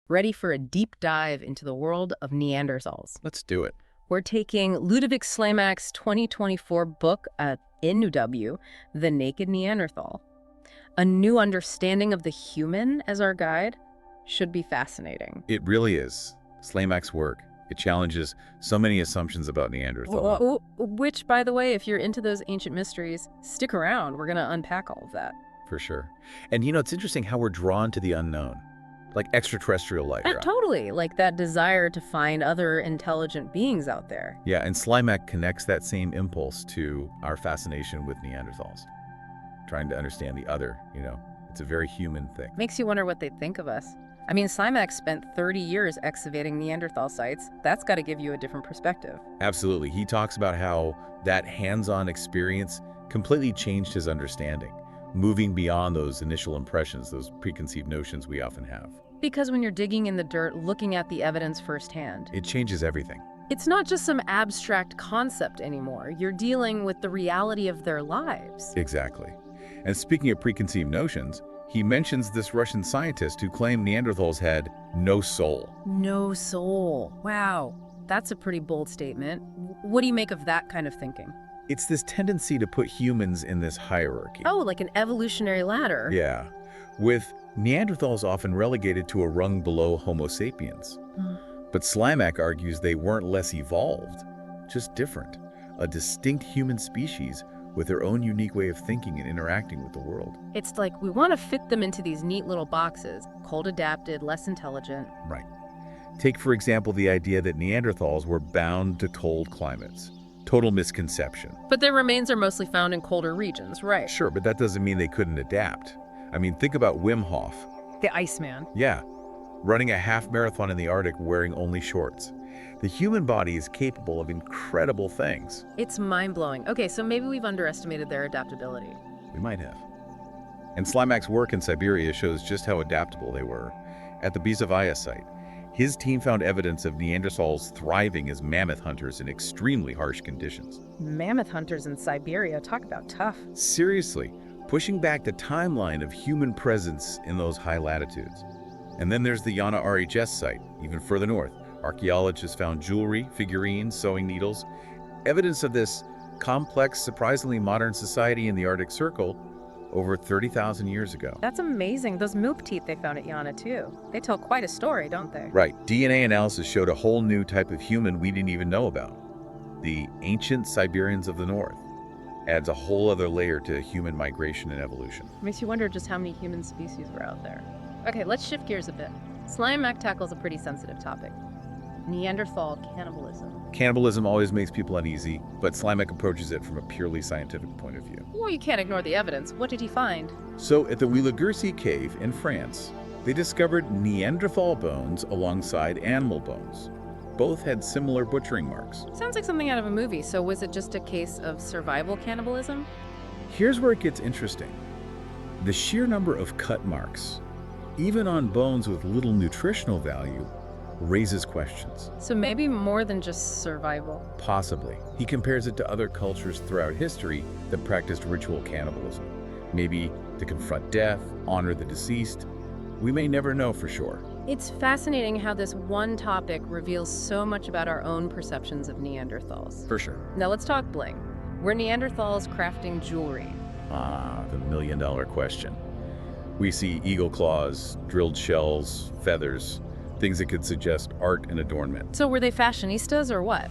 ready for a deep dive into the world of Neanderthals. Let's do it. We're taking Ludovic Slimak's 2024 book at NUW, The Naked Neanderthal. A new understanding of the human as our guide should be fascinating. It really is. Slimak's work. It challenges so many assumptions about Neanderthal. Which, by the way, if you're into those ancient mysteries, stick around. We're going to unpack all of that. For sure. And it's interesting how we're drawn to the unknown, like extraterrestrial life. Totally, like that desire to find other intelligent beings out there. Yeah, and Slimak connects that same impulse to our fascination with Neanderthals. Trying to understand the other, it's a very human thing. Makes you wonder what they think of us. I mean, Slimak spent 30 years excavating Neanderthal sites. That's got to give you a different perspective. Absolutely. He talks about how that hands-on experience completely changed his understanding, moving beyond those initial impressions, those preconceived notions we often have. Because when you're digging in the dirt, looking at the evidence firsthand, It changes everything. it's not just some abstract concept anymore. You're dealing with the reality of their lives. Exactly. And speaking of preconceived notions, he mentions this Russian scientist who claimed Neanderthals had no soul. No soul. Wow. That's a pretty bold statement. What do you make of that kind of thinking? It's this tendency to put humans in this hierarchy. Oh, like an evolutionary ladder. Yeah, with Neanderthals often relegated to a rung below Homo sapiens. But Slimak argues they weren't less evolved, just different. A distinct human species with their own unique way of thinking and interacting with the world. It's like we want to fit them into these neat little boxes, cold adapted, less intelligent. Right. Take, for example, the idea that Neanderthals were bound to cold climates. Total misconception. But their remains are mostly found in colder regions, right? Sure, but that doesn't mean they couldn't adapt. I mean, think about Wim Hof. The Iceman. Yeah, running a half marathon in the Arctic wearing only shorts. The human body is capable of incredible things. It's mind-blowing. Okay, so maybe we've underestimated their adaptability. We might have. And Slimak's work in Siberia shows just how adaptable they were. At the Bizovaya site, his team found evidence of Neanderthals thriving as mammoth hunters in extremely harsh conditions. Mammoth hunters in Siberia, talk about tough. Seriously, pushing back the timeline of human presence in those high latitudes. And then there's the Yana RHS site, even further north. Archaeologists found jewelry, figurines, sewing needles, evidence of this complex, surprisingly modern society in the Arctic Circle over 30,000 years ago. That's amazing. Those moop teeth they found at Yana, too. They tell quite a story, don't they? Right. DNA analysis showed a whole new type of human we didn't even know about. The ancient Siberians of the North. Adds a whole other layer to human migration and evolution. Makes you wonder just how many human species were out there. Okay, let's shift gears a bit. Slimak tackles a pretty sensitive topic. Neanderthal cannibalism. Cannibalism always makes people uneasy, but Slimak approaches it from a purely scientific point of view. Well, you can't ignore the evidence. What did he find? So, at the Willigursi cave in France, they discovered Neanderthal bones alongside animal bones. Both had similar butchering marks. Sounds like something out of a movie, so was it just a case of survival cannibalism? Here's where it gets interesting. The sheer number of cut marks, even on bones with little nutritional value, raises questions. So maybe more than just survival. Possibly. He compares it to other cultures throughout history that practiced ritual cannibalism. Maybe to confront death, honor the deceased. We may never know for sure. It's fascinating how this one topic reveals so much about our own perceptions of Neanderthals. For sure. Now let's talk bling. Were Neanderthals crafting jewelry? The million-dollar question. We see eagle claws, drilled shells, feathers, things that could suggest art and adornment. So were they fashionistas or what?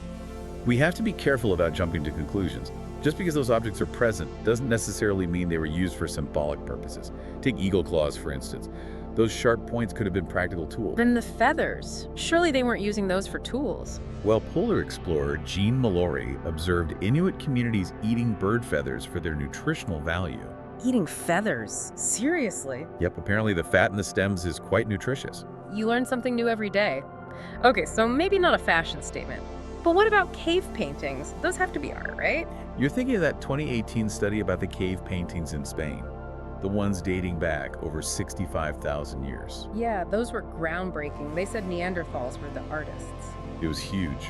We have to be careful about jumping to conclusions. Just because those objects are present doesn't necessarily mean they were used for symbolic purposes. Take eagle claws, for instance. Those sharp points could have been practical tools. Then the feathers. Surely they weren't using those for tools. Well, polar explorer Jean Mallory observed Inuit communities eating bird feathers for their nutritional value. Eating feathers? Seriously? Yep, apparently the fat in the stems is quite nutritious. You learn something new every day. Okay, so maybe not a fashion statement. But what about cave paintings? Those have to be art, right? You're thinking of that 2018 study about the cave paintings in Spain, the ones dating back over 65,000 years. Yeah, those were groundbreaking. They said Neanderthals were the artists. It was huge.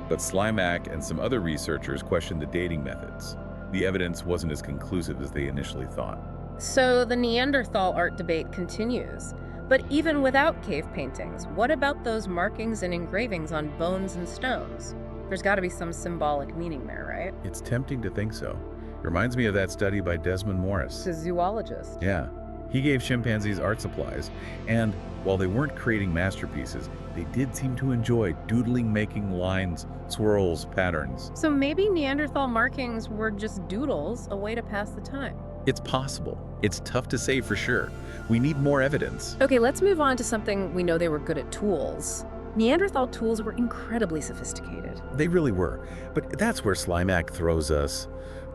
But Slimak and some other researchers questioned the dating methods. The evidence wasn't as conclusive as they initially thought. So the Neanderthal art debate continues. But even without cave paintings, what about those markings and engravings on bones and stones? There's got to be some symbolic meaning there, right? It's tempting to think so. Reminds me of that study by Desmond Morris. The zoologist. Yeah. He gave chimpanzees art supplies, and while they weren't creating masterpieces, they did seem to enjoy doodling, making lines, swirls, patterns. So maybe Neanderthal markings were just doodles, a way to pass the time. It's possible. It's tough to say for sure. We need more evidence. Okay, let's move on to something we know they were good at: tools. Neanderthal tools were incredibly sophisticated. They really were. But that's where Slimak throws us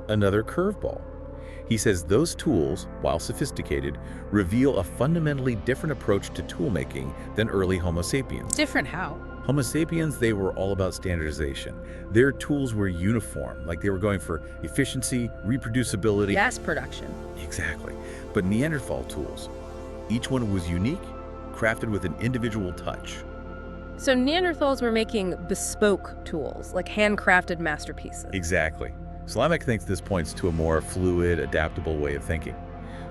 another curveball. He says those tools, while sophisticated, reveal a fundamentally different approach to toolmaking than early Homo sapiens. Different how? Homo sapiens, they were all about standardization. Their tools were uniform, like they were going for efficiency, reproducibility. Gas production. Exactly. But Neanderthal tools, each one was unique, crafted with an individual touch. So Neanderthals were making bespoke tools, like handcrafted masterpieces. Exactly. Slimak thinks this points to a more fluid, adaptable way of thinking.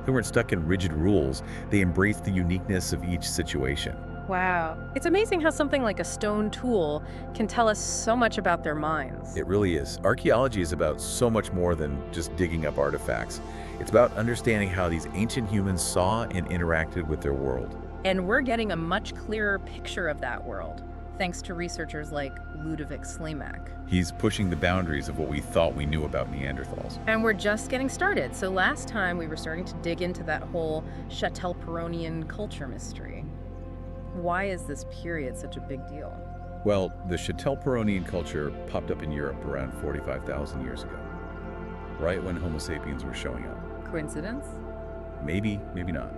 They weren't stuck in rigid rules. They embraced the uniqueness of each situation. Wow. It's amazing how something like a stone tool can tell us so much about their minds. It really is. Archaeology is about so much more than just digging up artifacts. It's about understanding how these ancient humans saw and interacted with their world. And we're getting a much clearer picture of that world, thanks to researchers like Ludovic Slimak. He's pushing the boundaries of what we thought we knew about Neanderthals. And we're just getting started. So last time we were starting to dig into that whole Châtelperronian culture mystery. Why is this period such a big deal? Well, the Châtelperronian culture popped up in Europe around 45,000 years ago, right when Homo sapiens were showing up. Coincidence? Maybe, maybe not.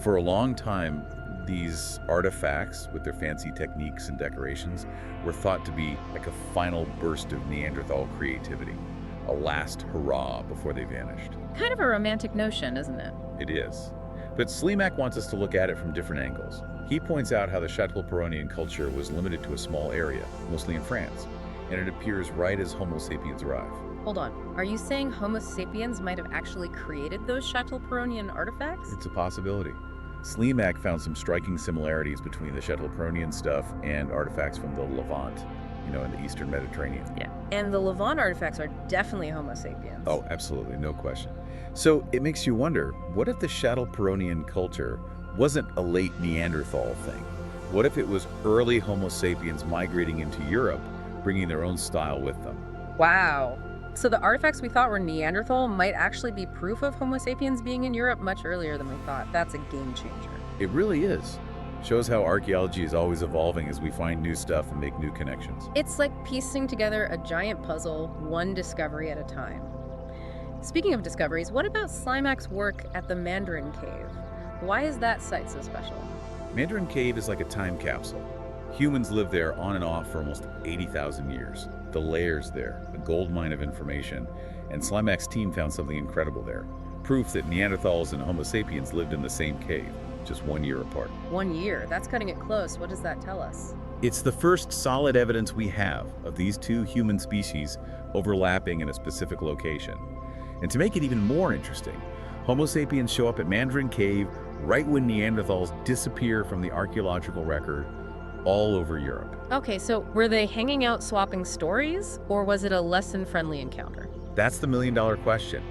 For a long time, these artifacts, with their fancy techniques and decorations, were thought to be like a final burst of Neanderthal creativity, a last hurrah before they vanished. Kind of a romantic notion, isn't it? It is. But Slimak wants us to look at it from different angles. He points out how the Châtelperronian culture was limited to a small area, mostly in France, and it appears right as Homo sapiens arrive. Hold on. Are you saying Homo sapiens might have actually created those Châtelperronian artifacts? It's a possibility. Slimak found some striking similarities between the Châtelperronian stuff and artifacts from the Levant, in the Eastern Mediterranean. Yeah. And the Levant artifacts are definitely Homo sapiens. Oh, absolutely, no question. So it makes you wonder, what if the Châtelperronian culture wasn't a late Neanderthal thing? What if it was early Homo sapiens migrating into Europe, bringing their own style with them? Wow. So the artifacts we thought were Neanderthal might actually be proof of Homo sapiens being in Europe much earlier than we thought. That's a game changer. It really is. Shows how archaeology is always evolving as we find new stuff and make new connections. It's like piecing together a giant puzzle, one discovery at a time. Speaking of discoveries, what about Slimak's work at the Mandarin Cave? Why is that site so special? Mandarin Cave is like a time capsule. Humans lived there on and off for almost 80,000 years. The layers there, a gold mine of information, and Slimak's team found something incredible there. Proof that Neanderthals and Homo sapiens lived in the same cave, just 1 year apart. 1 year? That's cutting it close. What does that tell us? It's the first solid evidence we have of these two human species overlapping in a specific location. And to make it even more interesting, Homo sapiens show up at Mandarin Cave right when Neanderthals disappear from the archaeological record all over Europe. Okay, so were they hanging out swapping stories, or was it a lesson-friendly encounter? That's the million-dollar question.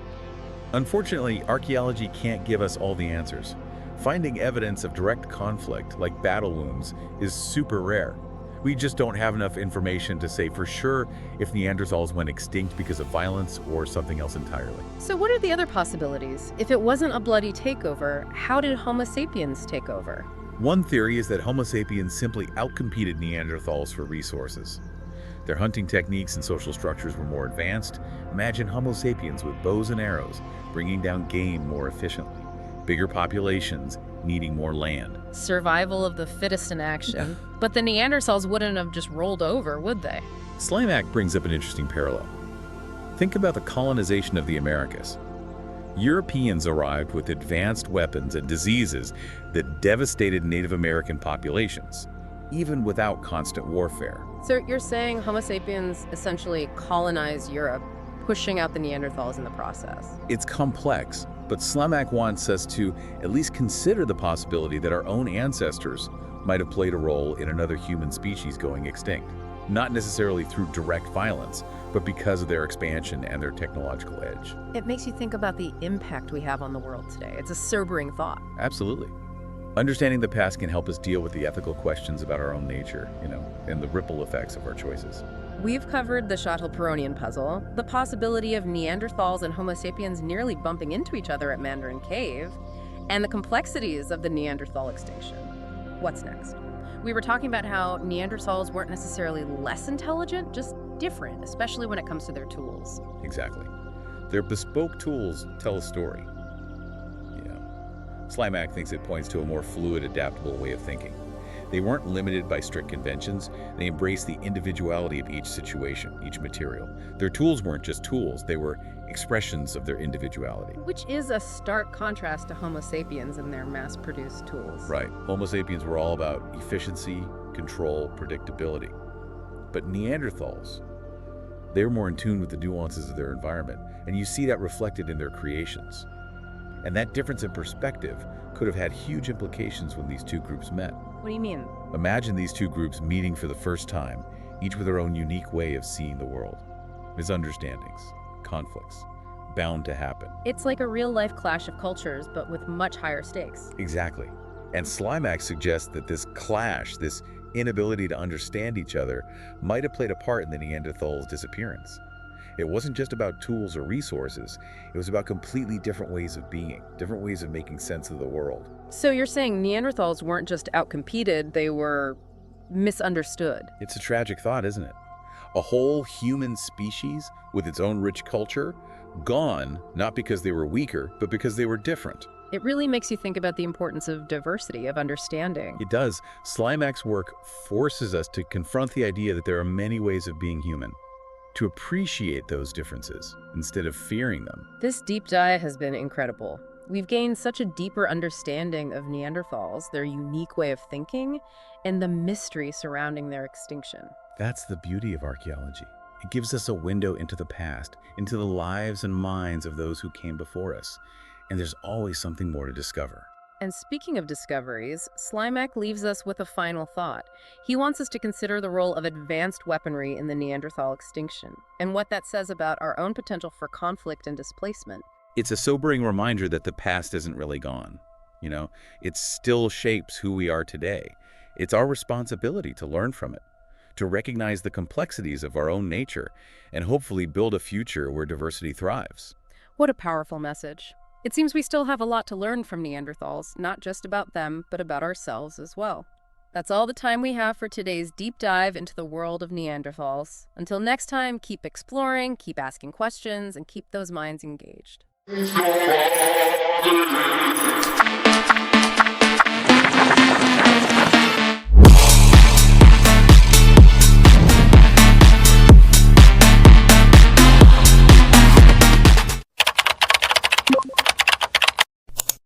Unfortunately, archaeology can't give us all the answers. Finding evidence of direct conflict, like battle wounds, is super rare. We just don't have enough information to say for sure if Neanderthals went extinct because of violence or something else entirely. So what are the other possibilities? If it wasn't a bloody takeover, how did Homo sapiens take over? One theory is that Homo sapiens simply outcompeted Neanderthals for resources. Their hunting techniques and social structures were more advanced. Imagine Homo sapiens with bows and arrows, bringing down game more efficiently. Bigger populations, needing more land. Survival of the fittest in action. But the Neanderthals wouldn't have just rolled over, would they? Slimak brings up an interesting parallel. Think about the colonization of the Americas. Europeans arrived with advanced weapons and diseases that devastated Native American populations, even without constant warfare. So you're saying Homo sapiens essentially colonized Europe, pushing out the Neanderthals in the process? It's complex, But Slimak wants us to at least consider the possibility that our own ancestors might have played a role in another human species going extinct. Not necessarily through direct violence, but because of their expansion and their technological edge. It makes you think about the impact we have on the world today. It's a sobering thought. Absolutely. Understanding the past can help us deal with the ethical questions about our own nature, and the ripple effects of our choices. We've covered the Shuttle-Peronian puzzle, the possibility of Neanderthals and Homo sapiens nearly bumping into each other at Mandarin Cave, and the complexities of the Neanderthal extinction. What's next? We were talking about how Neanderthals weren't necessarily less intelligent, just different, especially when it comes to their tools. Exactly. Their bespoke tools tell a story. Slimak thinks it points to a more fluid, adaptable way of thinking. They weren't limited by strict conventions. They embraced the individuality of each situation, each material. Their tools weren't just tools. They were expressions of their individuality. Which is a stark contrast to Homo sapiens and their mass-produced tools. Right. Homo sapiens were all about efficiency, control, predictability. But Neanderthals, they were more in tune with the nuances of their environment, and you see that reflected in their creations. And that difference in perspective could have had huge implications when these two groups met. What do you mean? Imagine these two groups meeting for the first time, each with their own unique way of seeing the world. Misunderstandings, conflicts, bound to happen. It's like a real-life clash of cultures, but with much higher stakes. Exactly. And Slimak suggests that this clash, this inability to understand each other, might have played a part in the Neanderthals' disappearance. It wasn't just about tools or resources. It was about completely different ways of being, different ways of making sense of the world. So you're saying Neanderthals weren't just outcompeted, they were misunderstood. It's a tragic thought, isn't it? A whole human species with its own rich culture, gone not because they were weaker, but because they were different. It really makes you think about the importance of diversity, of understanding. It does. Slimak's work forces us to confront the idea that there are many ways of being human, to appreciate those differences instead of fearing them. This deep dive has been incredible. We've gained such a deeper understanding of Neanderthals, their unique way of thinking, and the mystery surrounding their extinction. That's the beauty of archaeology. It gives us a window into the past, into the lives and minds of those who came before us. And there's always something more to discover. And speaking of discoveries, Slimak leaves us with a final thought. He wants us to consider the role of advanced weaponry in the Neanderthal extinction, and what that says about our own potential for conflict and displacement. It's a sobering reminder that the past isn't really gone. It still shapes who we are today. It's our responsibility to learn from it, to recognize the complexities of our own nature, and hopefully build a future where diversity thrives. What a powerful message. It seems we still have a lot to learn from Neanderthals, not just about them, but about ourselves as well. That's all the time we have for today's deep dive into the world of Neanderthals. Until next time, keep exploring, keep asking questions, and keep those minds engaged.